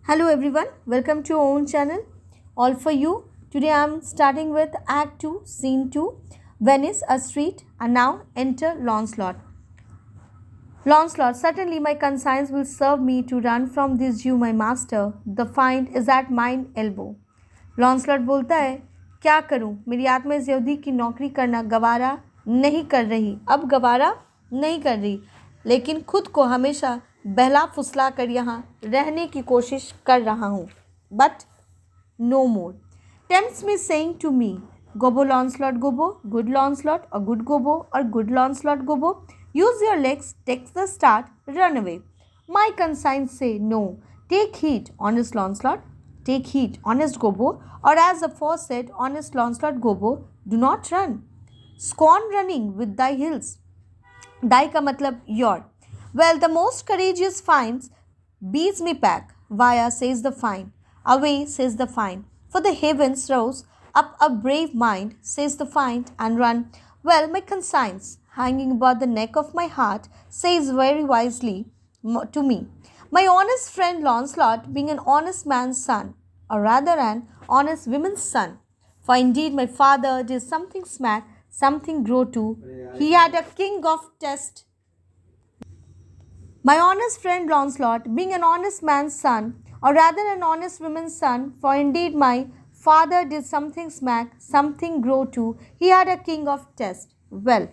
Hello everyone, welcome to our own channel. All for you. Today I am starting with Act 2, Scene 2, Venice, a street, and now enter Lancelot. Lancelot, certainly my conscience will serve me to run from this Jew my master. The find is at mine elbow. Lancelot बोलता है, क्या करूं? मेरी आत्मा इस यहूदी की नौकरी करना गवारा नहीं कर रही. अब गवारा नहीं कर रही, लेकिन खुद को हमेशा बहला फुसला कर यहाँ रहने की कोशिश कर रहा हूँ. But no more tempts me saying to me, Gobbo Launcelot Gobbo, good Launcelot और गुड गोबो और good Launcelot Gobbo, use your legs, take the start, run away. My conscience say no. Take heed, honest Lancelot, take heed, honest Gobbo, or as aforesaid, honest Lancelot Gobbo, do not run. Scorn running with thy heels. Thy का मतलब your. Well, the most courageous finds beats me back. Via says the fine. Away says the fine. For the heavens rose up a brave mind, says the find, and run. Well, my conscience, hanging about the neck of my heart, says very wisely to me, my honest friend Lancelot, being an honest man's son, or rather an honest woman's son. For indeed my father did something smack, something grow too. He had a king of test. My honest friend Lancelot, being an honest man's son, or rather an honest woman's son, for indeed my father did something smack, something grow too. He had a king of test. Well,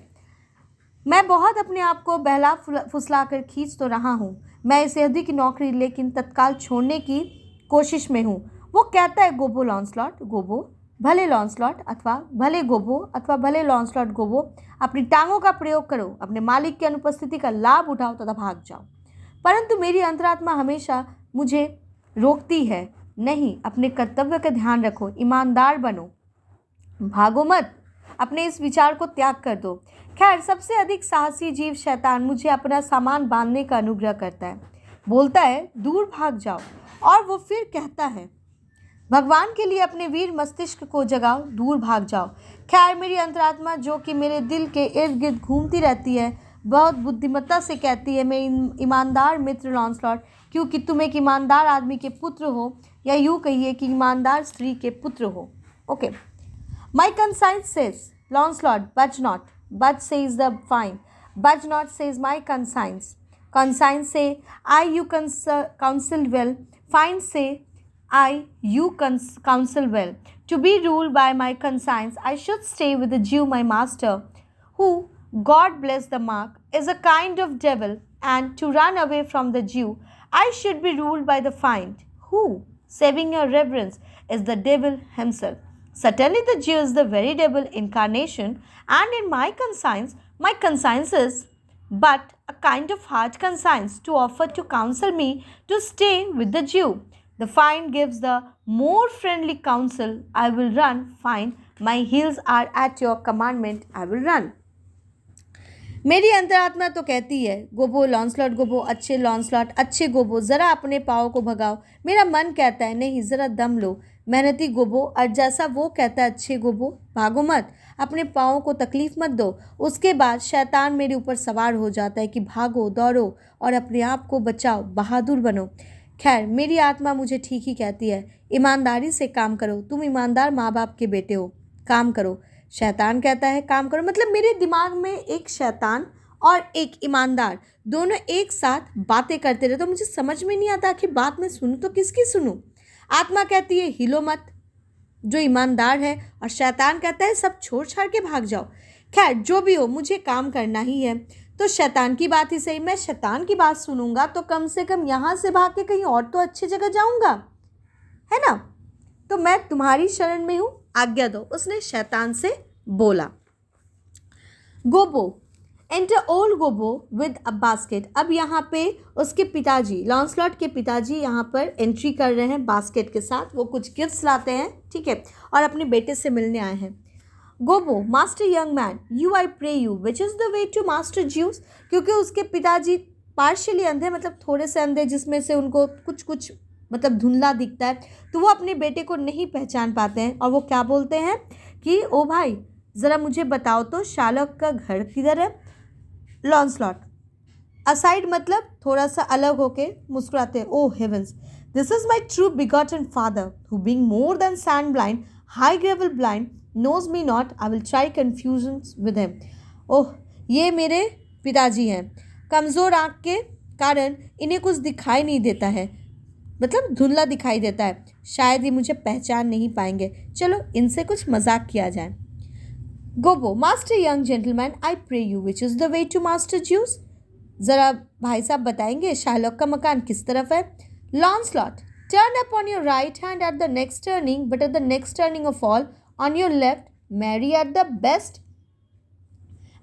मैं बहुत अपने आप को बहला फुसला कर खींच तो रहा हूँ. मैं इस यहूदी की नौकरी लेकिन तत्काल छोड़ने की कोशिश में हूँ. वो कहता है गोबो लॉन्सलॉट गोबो, भले लॉन्सलॉट अथवा भले गोबो अथवा भले लॉन्सलॉट गोबो, अपनी टांगों का प्रयोग करो, अपने मालिक की अनुपस्थिति का लाभ उठाओ तथा भाग जाओ. परंतु मेरी अंतरात्मा हमेशा मुझे रोकती है. नहीं, अपने कर्तव्य का ध्यान रखो, ईमानदार बनो, भागो मत, अपने इस विचार को त्याग कर दो. खैर, सबसे अधिक साहसी जीव शैतान मुझे अपना सामान बांधने का अनुग्रह करता है. बोलता है दूर भाग जाओ, और वो फिर कहता है भगवान के लिए अपने वीर मस्तिष्क को जगाओ, दूर भाग जाओ. खैर, मेरी अंतरात्मा जो कि मेरे दिल के इर्द गिर्द घूमती रहती है, बहुत बुद्धिमत्ता से कहती है, मैं ईमानदार मित्र लॉन्सलॉट, क्योंकि तुम एक ईमानदार आदमी के पुत्र हो, या यूँ कहिए कि ईमानदार स्त्री के पुत्र हो. Okay. My conscience says, Lancelot, budge not. Budge says the fine. Budge not says my conscience. Conscience say, I you counsel well. Fine say, I you counsel well. To be ruled by my conscience, I should stay with the Jew my master, who, God bless the mark, is a kind of devil, and to run away from the Jew, I should be ruled by the fiend, who, saving your reverence, is the devil himself. Certainly the Jew is the very devil incarnation, and in my conscience is but a kind of hard conscience to offer to counsel me to stay with the Jew. The fiend gives the more friendly counsel, I will run, find, my heels are at your commandment, I will run. मेरी अंतरात्मा तो कहती है गोबो Launcelot गोबो, अच्छे लॉन्सलॉट, अच्छे गोबो, ज़रा अपने पाँव को भगाओ. मेरा मन कहता है नहीं, ज़रा दम लो, मेहनती गोबो, और जैसा वो कहता है अच्छे गोबो, भागो मत, अपने पाँव को तकलीफ़ मत दो. उसके बाद शैतान मेरे ऊपर सवार हो जाता है कि भागो दौड़ो और अपने आप को बचाओ, बहादुर बनो. खैर, मेरी आत्मा मुझे ठीक ही कहती है, ईमानदारी से काम करो, तुम ईमानदार माँ बाप के बेटे हो, काम करो. शैतान कहता है काम करो, मतलब मेरे दिमाग में एक शैतान और एक ईमानदार दोनों एक साथ बातें करते रहे, तो मुझे समझ में नहीं आता कि बात मैं सुनूं तो किसकी सुनूं. आत्मा कहती है हिलो मत, जो ईमानदार है, और शैतान कहता है सब छोड़ छाड़ के भाग जाओ. खैर, जो भी हो, मुझे काम करना ही है. तो शैतान की बात ही सही, मैं शैतान की बात सुनूंगा तो कम से कम यहाँ से भाग के कहीं और तो अच्छी जगह जाऊंगा, है ना. तो मैं तुम्हारी शरण में हूँ, आज्ञा दो, उसने शैतान से बोला. Gobbo enter old Gobbo with a basket. अब यहाँ पे उसके पिताजी, लॉन्सलॉट के पिताजी यहाँ पर एंट्री कर रहे हैं बास्केट के साथ. वो कुछ गिफ्ट्स लाते हैं, ठीक है, और अपने बेटे से मिलने आए हैं. Gobbo, master young man, you I pray you, which is the way to master Jew's. क्योंकि उसके पिताजी पार्शियली अंधे, मतलब थोड़े से अंधे, जिसमें से उनको कुछ कुछ मतलब धुंधला दिखता है, तो वो अपने बेटे को नहीं पहचान पाते हैं. और वो क्या बोलते हैं कि ओ भाई, ज़रा मुझे बताओ तो शार्लॉक का घर किधर है. लॉन्सलॉट, असाइड मतलब थोड़ा सा अलग होके मुस्कुराते हैं. ओह heavens, This is my true begotten father, who being more than sand blind, high gravel blind, knows me not. I will try confusions with him. ओह, ये मेरे पिताजी हैं। कमज़ोर आँख के कारण इन्हें कुछ दिखाई नहीं देता है, मतलब धुंधला दिखाई देता है। शायद ये मुझे पहचान नहीं पाएंगे। चलो इनसे कुछ मजाक किया जाए। Gobbo, master young gentleman, I pray you, which is the way to master Jew's? ज़रा भाई साहब बताएंगे शार्लॉक का मकान किस तरफ है? Launcelot, turn up on your right hand at the next turning, but at the next turning of all on your left, marry at the best.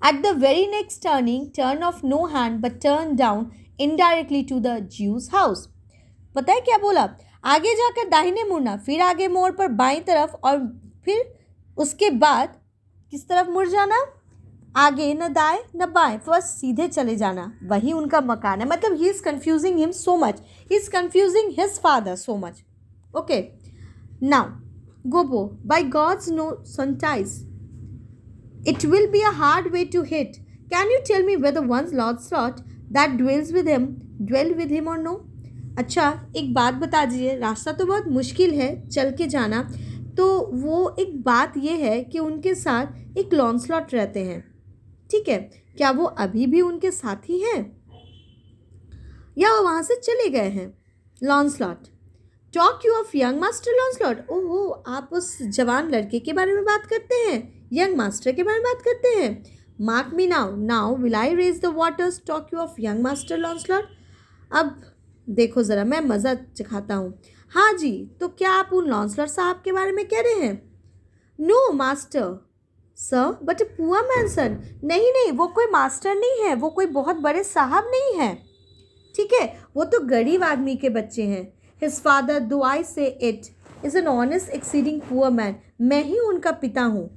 At the very next turning, turn off no hand but turn down indirectly to the Jew's house. पता है क्या बोला? आगे जाकर दाहिने मुड़ना, फिर आगे मोड़ पर बाईं तरफ और फिर उसके बाद किस तरफ मुड़ जाना? आगे न दाएं न बाएं, बस सीधे चले जाना। वही उनका मकान है। मतलब he is confusing him so much, he is confusing his father so much. Okay, now Gobbo, by God's no sonties, it will be a hard way to hit. Can you tell me whether one's Lancelot that dwell with him or no? अच्छा, एक बात बता दीजिए, रास्ता तो बहुत मुश्किल है चल के जाना, तो वो एक बात ये है कि उनके साथ एक लॉन्सलॉट रहते हैं, ठीक है? क्या वो अभी भी उनके साथ ही हैं या वो वहाँ से चले गए हैं? Launcelot, talk you of young master Launcelot? ओहो, आप उस जवान लड़के के बारे में बात करते हैं, यंग मास्टर के बारे में बात करते हैं. Mark me now will I raise the waters, talk you of young master Launcelot. अब देखो ज़रा, मैं मज़ा चखाता हूँ. हाँ जी, तो क्या आप उन लॉन्सलॉट साहब के बारे में कह रहे हैं? No master sir, but a poor man son. नहीं, वो कोई मास्टर नहीं है, वो कोई बहुत बड़े साहब नहीं है, ठीक है? वो तो गरीब आदमी के बच्चे हैं. हिज फादर, दो आई से it, is an honest exceeding poor man. मैं ही उनका पिता हूँ,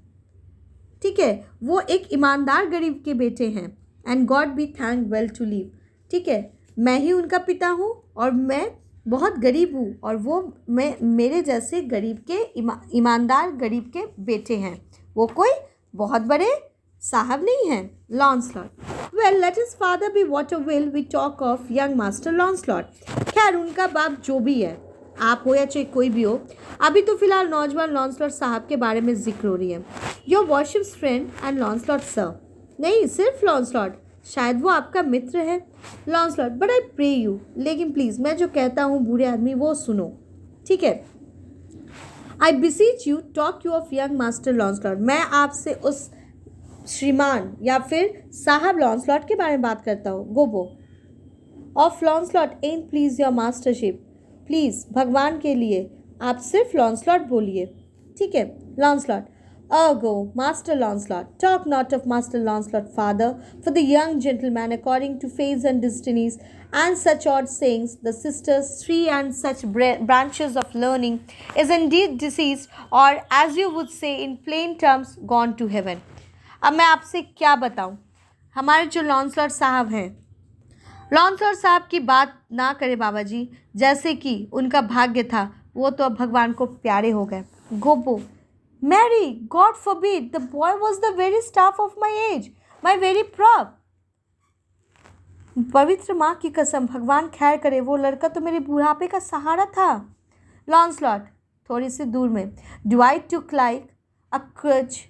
ठीक है? वो एक ईमानदार गरीब के बेटे हैं. And God be thank well to leave, ठीक है? मैं ही उनका पिता हूँ और मैं बहुत गरीब हूँ और वो मेरे जैसे गरीब के ईमानदार गरीब के बेटे हैं. वो कोई बहुत बड़े साहब नहीं हैं. Launcelot, well let his father be what will we talk of young master Launcelot. खैर, उनका बाप जो भी है, आप हो या चाहे कोई भी हो, अभी तो फिलहाल नौजवान लॉन्सलॉट साहब के बारे में जिक्र हो रही है. Your worship's friend and Launcelot sir. नहीं, सिर्फ लॉन्सलॉट, शायद वो आपका मित्र है. Launcelot, but I pray you, लेकिन प्लीज़ मैं जो कहता हूँ बूढ़े आदमी वो सुनो, ठीक है? I beseech you, talk you of young master Launcelot. मैं आपसे उस श्रीमान या फिर साहब लॉन्सलॉट के बारे में बात करता हूँ. Gobbo, of Launcelot and please your mastership. Please, भगवान के लिए आप सिर्फ लॉन्सलॉट बोलिए, ठीक है? लॉन्सलॉट, Ergo, Master Lancelot, talk not of Master Lancelot, father, for the young gentleman, according to fates and destinies, and such odd sayings, the sisters three and such branches of learning, is indeed deceased, or as you would say in plain terms, gone to heaven. अब मैं आपसे क्या बताऊं? हमारे जो लॉन्सलॉट साहब हैं, लॉन्सलॉट साहब की बात ना करें बाबा जी, जैसे कि उनका भाग्य था, वो तो अब भगवान को प्यारे हो गए. गोबो, Mary, God forbid, the boy was the very staff of my age, my very prop. पवित्र माँ की कसम, भगवान खैर करे, वो लड़का तो मेरे बुढ़ापे का सहारा था. लॉन्सलॉट, थोड़ी सी दूर में, Do I took like a crutch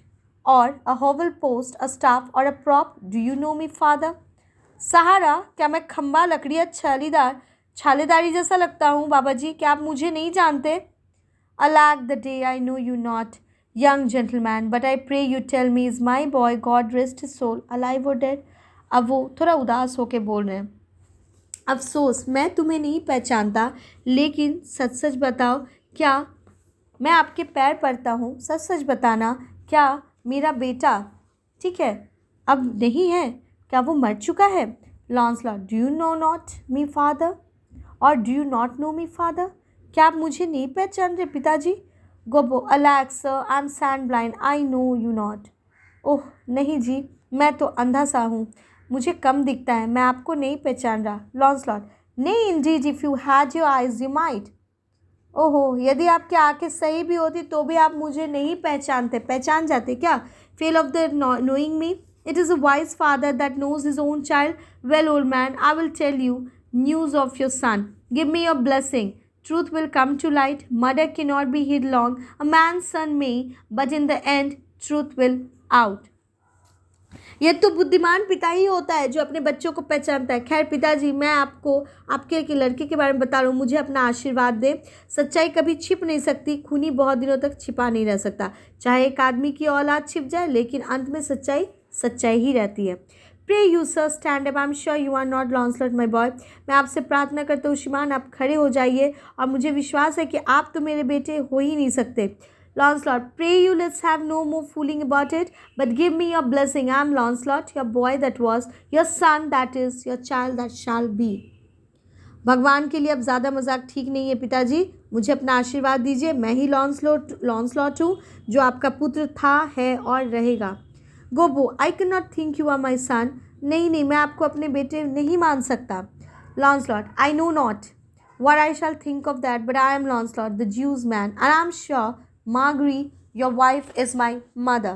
or a hovel post, a staff or a prop? Do you know me, father? सहारा, क्या मैं खम्बा, लकड़ी या छालेदारी जैसा लगता हूँ बाबा जी? क्या आप मुझे नहीं जानते? Alack the day I know you not, young gentleman, but I pray you tell me, is my boy, God rest his soul, alive or dead? अब वो थोड़ा उदास होके बोल रहे हैं. अफसोस, मैं तुम्हें नहीं पहचानता, लेकिन सच सच बताओ, क्या मैं आपके पैर पड़ता हूँ, सच सच बताना, क्या मेरा बेटा, ठीक है, अब नहीं है? क्या वो मर चुका है? Launcelot, do you know not me father, और do you not know me father? क्या आप मुझे नहीं पहचान रहे पिताजी? Gobbo, alack sir, I am sand blind, I know you not. ओह नहीं जी, मैं तो अंधा सा हूँ, मुझे कम दिखता है, मैं आपको नहीं पहचान रहा. लॉन्सलॉट, नहीं Indeed, if you had your eyes you might. ओहो, यदि आपकी आंखें सही भी होती तो भी आप मुझे नहीं पहचान जाते क्या? Fail of the knowing me. It is a wise father that knows his own child. Well old man, I will tell you news of your son. Give me your blessing. truth will come to light. Murder cannot be hid long. A man's son may, but in the end, truth will out. ये तो बुद्धिमान पिता ही होता है जो अपने बच्चों को पहचानता है। खैर पिताजी, मैं आपको आपके एक लड़के के बारे में बता रहा हूँ, मुझे अपना आशीर्वाद दे। सच्चाई कभी छिप नहीं सकती, खूनी बहुत दिनों तक छिपा नहीं रह सकता। चाहे एक आदमी की औलाद छिप जाए, लेकिन अंत में सच्चाई सच्चाई ही रहती है। Pray you sir stand up, I am sure you are not Launcelot my boy. मैं आपसे प्रार्थना करता हूँ श्रीमान, आप खड़े हो जाइए, और मुझे विश्वास है कि आप तो मेरे बेटे हो ही नहीं सकते। Lancelot, pray you, let's have no more fooling about it, but give me your blessing. I am Lancelot, your boy that was, your son that is, your child that shall be. भगवान के लिए अब ज़्यादा मजाक ठीक नहीं है पिताजी, मुझे अपना आशीर्वाद दीजिए। मैं ही लॉन्सलॉट हूँ जो आपका पुत्र था, है और रहेगा। Gobbo, I can not think you are my son. नहीं, मैं आपको अपने बेटे नहीं मान सकता। Launcelot, I know not what I shall think of that, but I am Lancelot, the Jew's man, and I am sure Margery, your wife, is my mother.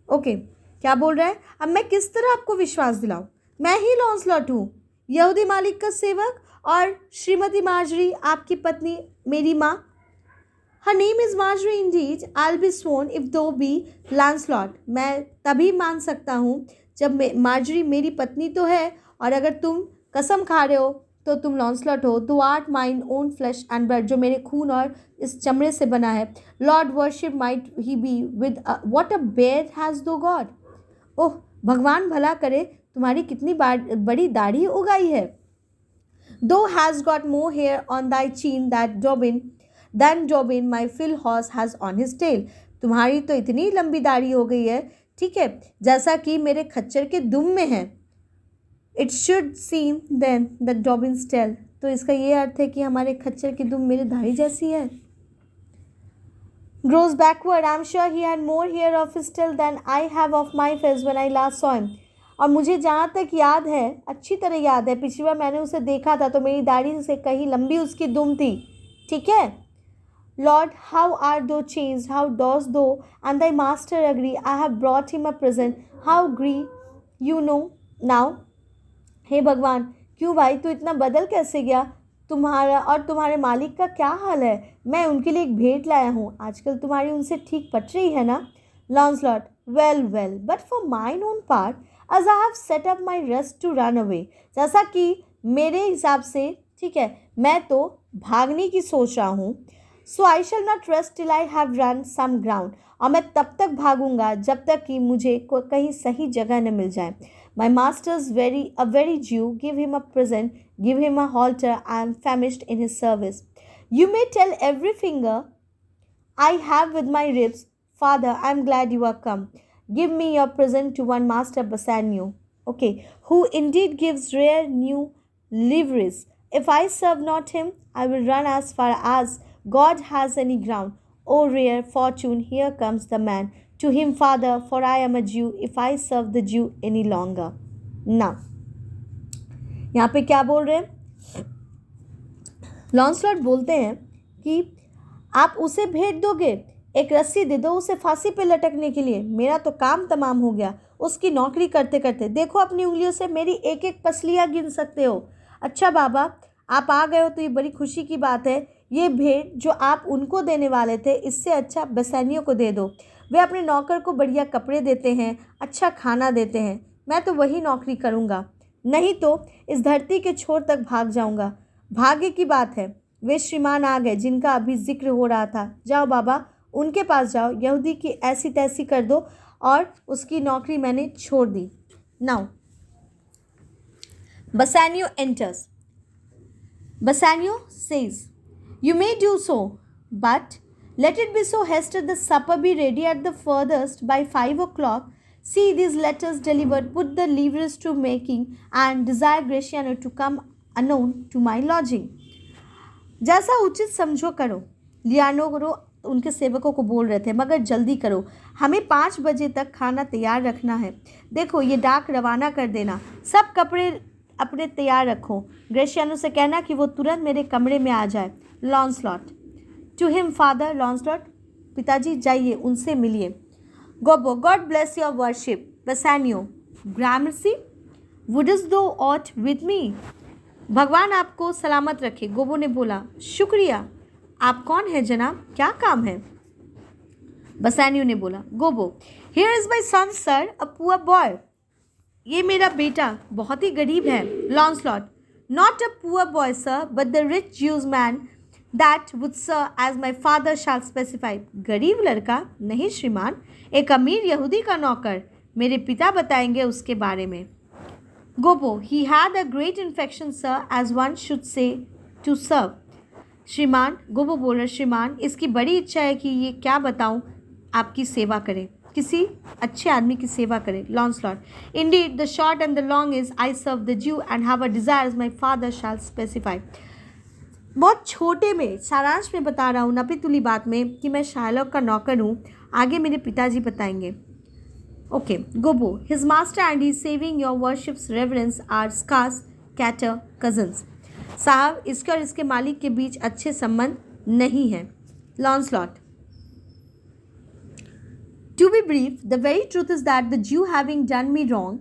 Okay, क्या बोल रहा है? अब मैं किस तरह आपको विश्वास दिलाऊं? मैं ही लॉन्सलॉट हूँ, यहूदी मालिक का सेवक, और श्रीमती मार्जरी आपकी पत्नी, मेरी माँ। Her name is Margery indeed. I'll be sworn if thou be Lancelot. मैं तभी मान सकता हूँ जब मार्जरी मेरी पत्नी तो है, और अगर तुम कसम खा रहे हो तो तुम लॉन्सलॉट हो। Thou art mine own flesh and blood, जो मेरे खून और इस चमड़े से बना है। Lord worship might he be with what a beard hast thou got. Oh, भगवान भला करे, तुम्हारी कितनी बड़ी दाढ़ी उगाई है। Thou has got more hair on thy chin than Dobbin my fill horse has on his tail. तुम्हारी तो इतनी लंबी दाढ़ी हो गई है, ठीक है, जैसा कि मेरे खच्चर के दुम में है। It should seem then that Dobbin's tail. तो इसका ये अर्थ है कि हमारे खच्चर की दुम मेरी दाढ़ी जैसी है। Grows backward, I am sure he had more hair of his tail than I have of my face when I last saw him. और मुझे जहाँ तक याद है, अच्छी तरह याद है, पिछली बार मैंने उसे देखा था तो मेरी दाढ़ी से कहीं लंबी उसकी दुम थी, ठीक है। Lord, how are thou change, how dost thou and thy master agree, I have brought him a present, how gree you no now. हे भगवान, क्यों भाई तू इतना बदल कैसे गया? तुम्हारा और तुम्हारे मालिक का क्या हाल है? मैं उनके लिए एक भेंट लाया हूँ, आजकल तुम्हारी उनसे ठीक पट रही है ना? Launcelot, well but for mine own part as I have set up my rest to run away. जैसा कि मेरे हिसाब से, ठीक है, मैं तो भागने की सोच रहा हूँ। So I shall not rest till I have run some ground. और मैं तब तक भागूंगा जब तक कि मुझे कहीं सही जगह न मिल जाए। My master's a very Jew. Give him a present. Give him a halter. I am famished in his service. You may tell every finger I have with my ribs. Father, I am glad you are come. Give me your present to one master Bassanio. Okay, who indeed gives rare new liveries. If I serve not him, I will run as far as God has any ground. O rare fortune, here comes the man. To him, Father, for I am a Jew, if I serve the Jew any longer. Now, यहाँ पे क्या बोल रहे हैं? लॉन्सलॉट बोलते हैं कि आप उसे भेंट दोगे, एक रस्सी दे दो उसे फांसी पे लटकने के लिए। मेरा तो काम तमाम हो गया उसकी नौकरी करते करते। देखो अपनी उंगलियों से मेरी एक एक पसलियाँ गिन सकते हो। अच्छा बाबा, आप आ गए हो तो ये बड़ी खुशी की बात है। ये भेंट जो आप उनको देने वाले थे, इससे अच्छा बसैनियों को दे दो। वे अपने नौकर को बढ़िया कपड़े देते हैं, अच्छा खाना देते हैं। मैं तो वही नौकरी करूँगा, नहीं तो इस धरती के छोर तक भाग जाऊँगा। भाग्य की बात है वे श्रीमान आ गए जिनका अभी जिक्र हो रहा था। जाओ बाबा, उनके पास जाओ, यहूदी की ऐसी तैसी कर दो, और उसकी नौकरी मैंने छोड़ दी। Now Bassanio enters. Bassanio says, you may do so, but let it be so hasted the supper be ready at the furthest by 5 o'clock. See these letters delivered, put the leaves to making, and desire Gratiano to come anon to my lodging. जैसा उचित समझो करो। लियानो करो उनके सेवकों को बोल रहे थे, मगर जल्दी करो, हमें 5 बजे तक खाना तैयार रखना है। देखो ये डाक रवाना कर देना, सब कपड़े अपने तैयार रखो। ग्रेशियानो से कहना कि वो तुरंत मेरे कमरे में आ जाए। लॉन्सलॉट, टू हिम फादर। लॉन्सलॉट, पिताजी जाइए उनसे मिलिए। गोबो, गॉड ब्लेस योर वर्शिप। बसैनियो, ग्रामर्सी, वुडस्ट दो ऑट विद मी। भगवान आपको सलामत रखे, गोबो ने बोला। शुक्रिया। आप कौन है जनाब, क्या काम है? बसानियो ने बोला। Gobbo, here is my son sir, a poor boy. ये मेरा बेटा बहुत ही गरीब है। Launcelot, not a poor boy sir, but the rich Jew's man that would sir as my father shall specify. गरीब लड़का नहीं श्रीमान, एक अमीर यहूदी का नौकर, मेरे पिता बताएंगे उसके बारे में। Gobbo, he had a great infection sir, as one should say to serve. श्रीमान, गोबो बोल रहे, श्रीमान इसकी बड़ी इच्छा है कि ये क्या बताऊं, आपकी सेवा करे, किसी अच्छे आदमी की सेवा करे। Launcelot, indeed the short and the long is I serve the Jew and have a desire my father shall specify. बहुत छोटे में सारांश में बता रहा हूँ, नपी तुली बात में, कि मैं शायलॉक का नौकर हूँ, आगे मेरे पिताजी बताएंगे। Okay. Gobbo, his master and he saving your worship's reverence are scarce cater cousins. साहब, इसके और इसके मालिक के बीच अच्छे संबंध नहीं हैं। लॉन्सलॉट, to be brief, the very truth is that the Jew having done me wrong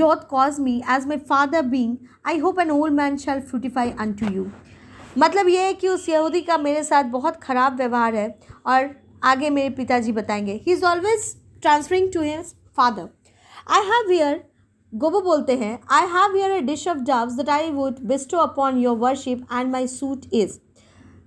doth cause me, as my father being, I hope an old man shall fructify unto you. मतलब ये है कि उस यहूदी का मेरे साथ बहुत ख़राब व्यवहार है और आगे मेरे पिताजी बताएंगे। He is always transferring to his father. I have here, Gobbo बोलते हैं, I have here a dish of doves that I would bestow upon your worship and my suit is.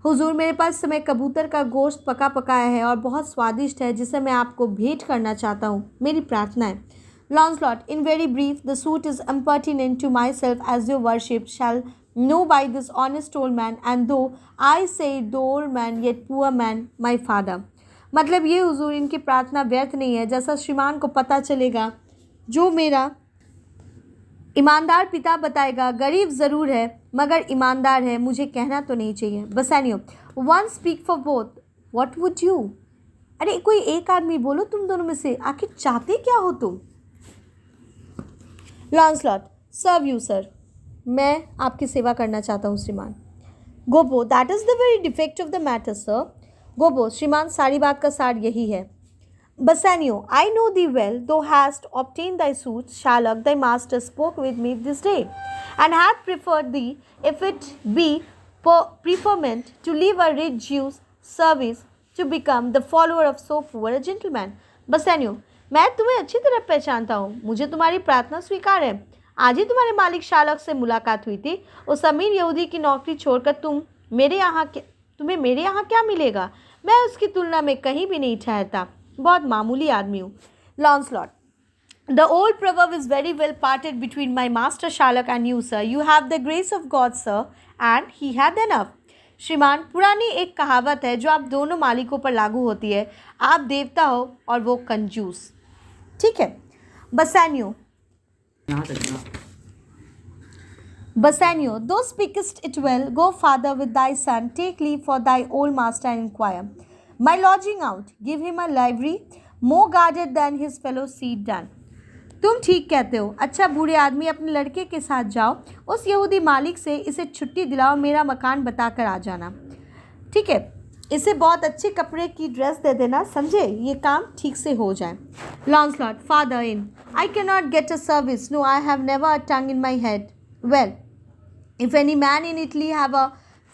हुजूर, मेरे पास समय कबूतर का गोश्त पका पकाया है और बहुत स्वादिष्ट है, जिसे मैं आपको भेंट करना चाहता हूँ, मेरी प्रार्थना है। Launcelot, in very brief, the suit is impertinent to myself as your worship shall know by this honest old man and though I say the old man yet poor man my father. मतलब ये हुजूर, इनकी प्रार्थना व्यर्थ नहीं है, जैसा श्रीमान को पता चलेगा, जो मेरा ईमानदार पिता बताएगा, गरीब ज़रूर है मगर ईमानदार है, मुझे कहना तो नहीं चाहिए। Bassanio, one speak for both, what would you. अरे कोई एक आदमी बोलो तुम दोनों में से, आखिर चाहते क्या हो तुम? लॉन्सलॉट, सर्व यू सर, मैं आपकी सेवा करना चाहता हूँ श्रीमान। Gobbo, that is the very defect of the matter sir. Gobbo, श्रीमान सारी बात का सार यही है। Bassanio, I know thee well, thou hast obtained thy suit. Shylock, thy master, spoke with me this day, and hath preferred thee, if it be preferment, to leave a rich Jew's service to become the follower of so poor a gentleman. Bassanio, मैं तुम्हें अच्छी तरह पहचानता हूँ, मुझे तुम्हारी प्रार्थना स्वीकार है। आज ही तुम्हारे मालिक शालक से मुलाकात हुई थी। उस अमीर यहूदी की नौकरी छोड़कर तुम्हें मेरे यहाँ क्या मिलेगा? मैं उसकी तुलना में कहीं भी नहीं ठहरता, बहुत मामूली आदमी हूँ। Launcelot, the old proverb is very well parted between my master Shylock and you, sir. You have the grace of God, sir, and he had enough. श्रीमान, पुरानी एक कहावत है जो आप दोनों मालिकों पर लागू होती है, आप देवता हो और वो कंजूस। ठीक है। बसानियो, Bassanio, thou speakest it well. Go, father, with thy son. Take leave for thy old master and inquire. My lodging out. Give him a livery more guarded than his fellow seed done. तुम ठीक कहते हो। अच्छा बूढ़े आदमी, अपने लड़के के साथ जाओ, उस यहूदी मालिक से इसे छुट्टी दिलाओ, मेरा मकान बताकर आ जाना। ठीक है, इसे बहुत अच्छे कपड़े की ड्रेस दे देना, समझे, ये काम ठीक से हो जाए। Launcelot, father in, I can not get a service, no I have never a tongue in my head. Well, if any man in Italy have a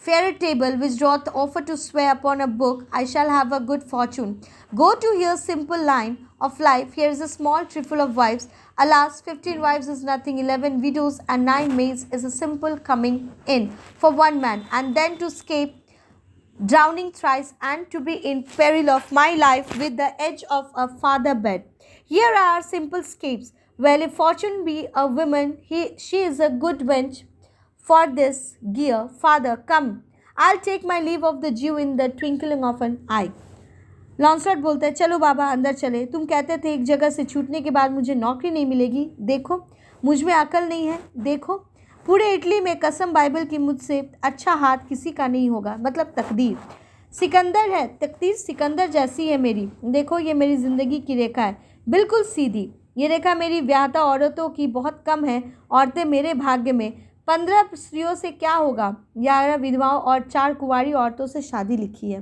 fairer table which doth offer to swear upon a book, I shall have a good fortune. Go to here simple line of life. Here is a small trifle of wives. Alas, 15 wives is nothing. 11 widows and 9 maids is a simple coming in for one man, and then to escape drowning thrice and to be in peril of my life with the edge of a father bed. Here are simple escapes. Well, if fortune be a woman, she is a good wench for this gear. Father, come, I'll take my leave of the Jew in the twinkling of an eye. लॉन्सलॉट बोलता है, चलो बाबा अंदर चले, तुम कहते थे एक जगह से छूटने के बाद मुझे नौकरी नहीं मिलेगी, देखो मुझ में अकल नहीं है, देखो पूरे इटली में कसम बाइबल की मुझसे अच्छा हाथ किसी का नहीं होगा, मतलब तकदीर सिकंदर है, तकदीर सिकंदर जैसी है मेरी, देखो ये मेरी ज़िंदगी की रेखा है, बिल्कुल सीधी, ये रेखा मेरी ब्याहता औरतों की बहुत कम है, औरतें मेरे भाग्य में, 15 स्त्रियों से क्या होगा, 11 विधवाओं और 4 कुंवारी औरतों से शादी लिखी है,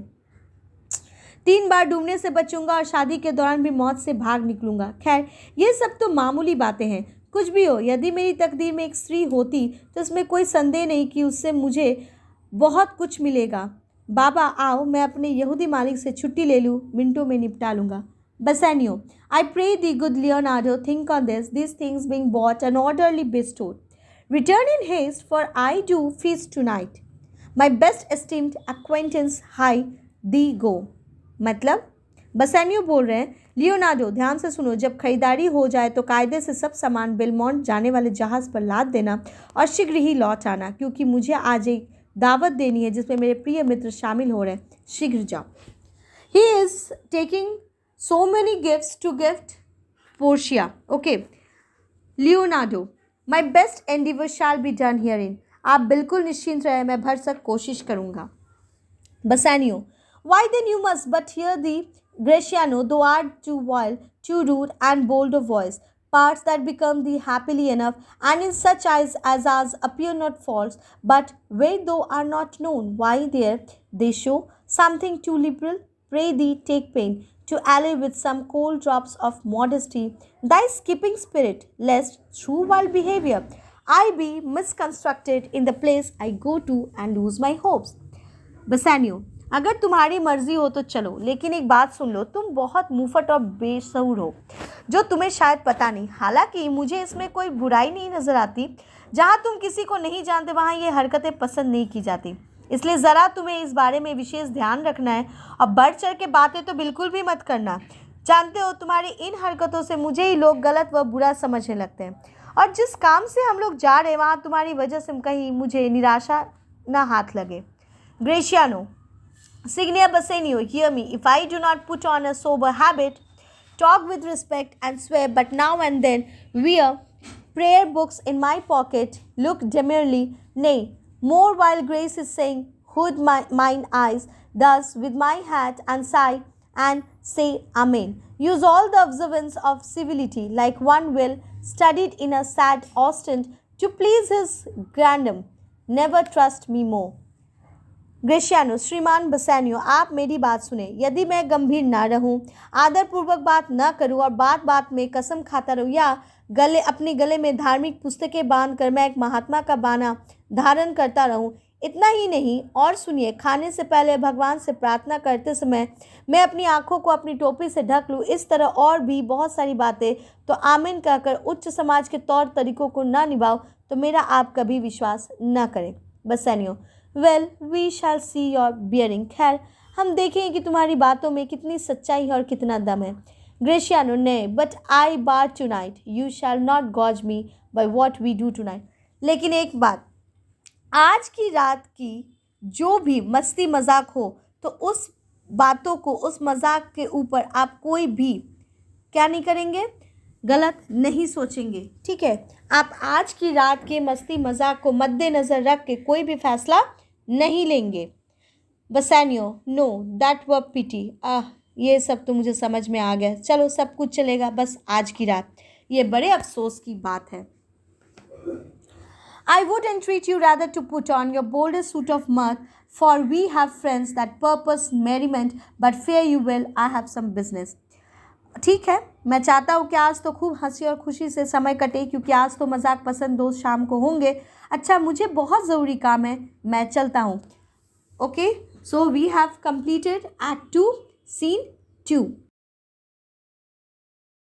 3 बार डूबने से बचूंगा और शादी के दौरान भी मौत से भाग निकलूंगा। खैर ये सब तो मामूली बातें हैं, कुछ भी हो, यदि मेरी तकदीर में एक स्त्री होती तो इसमें कोई संदेह नहीं कि उससे मुझे बहुत कुछ मिलेगा। बाबा आओ, मैं अपने यहूदी मालिक से छुट्टी ले लूँ, मिनटों में निपटा लूँगा। बसैनियो, I pray thee, good Leonardo, think on this, these things being bought and orderly bestowed. Return in haste, for I do feast tonight. My best esteemed acquaintance, hi thee go. मतलब बसैनियो बोल रहे हैं, लियोनार्डो ध्यान से सुनो, जब खरीदारी हो जाए तो कायदे से सब सामान बेलमोंट जाने वाले जहाज़ पर लाद देना और शीघ्र ही लौट आना, क्योंकि मुझे आज एक दावत देनी है जिसमें मेरे प्रिय मित्र शामिल हो रहे हैं। शीघ्र जाओ। He is taking so many gifts to gift Portia. Okay. Leonardo, my best endeavor shall be done herein. आप बिल्कुल निश्चिंत रहे, मैं भरसक कोशिश करूँगा। Bassanio, why then you must but hear the Gratiano, thou art too wild, too rude and bold of voice, parts that become thee happily enough, and in such eyes as ours appear not false, but where thou are not known, why there they show something too liberal. Pray thee take pain to allay with some cold drops of modesty thy skipping spirit, lest through wild behavior I be misconstructed in the place I go to and lose my hopes. बसैनियो, अगर तुम्हारी मर्जी हो तो चलो, लेकिन एक बात सुन लो, तुम बहुत मुफट और बेसुर हो, जो तुम्हें शायद पता नहीं। हालांकि मुझे इसमें कोई बुराई नहीं नज़र आती। जहाँ तुम किसी को नहीं जानते वहाँ ये हरकतें पसंद नहीं की जाती, इसलिए ज़रा तुम्हें इस बारे में विशेष ध्यान रखना है और बढ़ चढ़ के बातें तो बिल्कुल भी मत करना। जानते हो, तुम्हारी इन हरकतों से मुझे ही लोग गलत व बुरा समझने लगते हैं, और जिस काम से हम लोग जा रहे हैं वहाँ तुम्हारी वजह से कहीं मुझे निराशा ना हाथ लगे। ग्रेशियानो, Signia Bassanio, hear me. If I do not put on a sober habit, talk with respect and swear, but now and then wear prayer books in my pocket, look demurely, nay, more while grace is saying, hood mine eyes, thus with my hat and sigh and say Amen. Use all the observance of civility, like one will, studied in a sad ostent, to please his grandam. Never trust me more. ग्रेशियानो, श्रीमान बसैनियो, आप मेरी बात सुने। यदि मैं गंभीर ना रहूं, आदरपूर्वक बात न करूं और बात बात में कसम खाता रहूं, या अपने गले में धार्मिक पुस्तकें बांधकर मैं एक महात्मा का बाना धारण करता रहूं, इतना ही नहीं, और सुनिए, खाने से पहले भगवान से प्रार्थना करते समय मैं अपनी आंखों को अपनी टोपी से ढक लूँ, इस तरह और भी बहुत सारी बातें, तो आमीन कहकर उच्च समाज के तौर तरीकों को ना निभाओ तो मेरा आप कभी विश्वास न करें। Bassanio, well we shall see your bearing. खैर, हम देखेंगे कि तुम्हारी बातों में कितनी सच्चाई है और कितना दम है। ग्रेशियानो, ने but I bar tonight, you shall not gauge me by what we do tonight. लेकिन एक बात, आज की रात की जो भी मस्ती मजाक हो तो उस बातों को, उस मजाक के ऊपर आप कोई भी क्या नहीं करेंगे, गलत नहीं सोचेंगे, ठीक है। आप आज की रात के मस्ती मजाक को मद्देनज़र रख के कोई भी फैसला नहीं लेंगे। बसैनियो, नो दैट वर पिटी। ये सब तो मुझे समझ में आ गया, चलो सब कुछ चलेगा, बस आज की रात, ये बड़े अफसोस की बात है। I would entreat you rather to put on your boldest suit of mirth, for we have friends that purpose merriment, but fear you will, I have some business. ठीक है, मैं चाहता हूँ कि आज तो खूब हंसी और खुशी से समय कटे, क्योंकि आज तो मजाक पसंद दोस्त शाम को होंगे। अच्छा, मुझे बहुत ज़रूरी काम है, मैं चलता हूँ। Okay, so we have completed act 2 scene 2।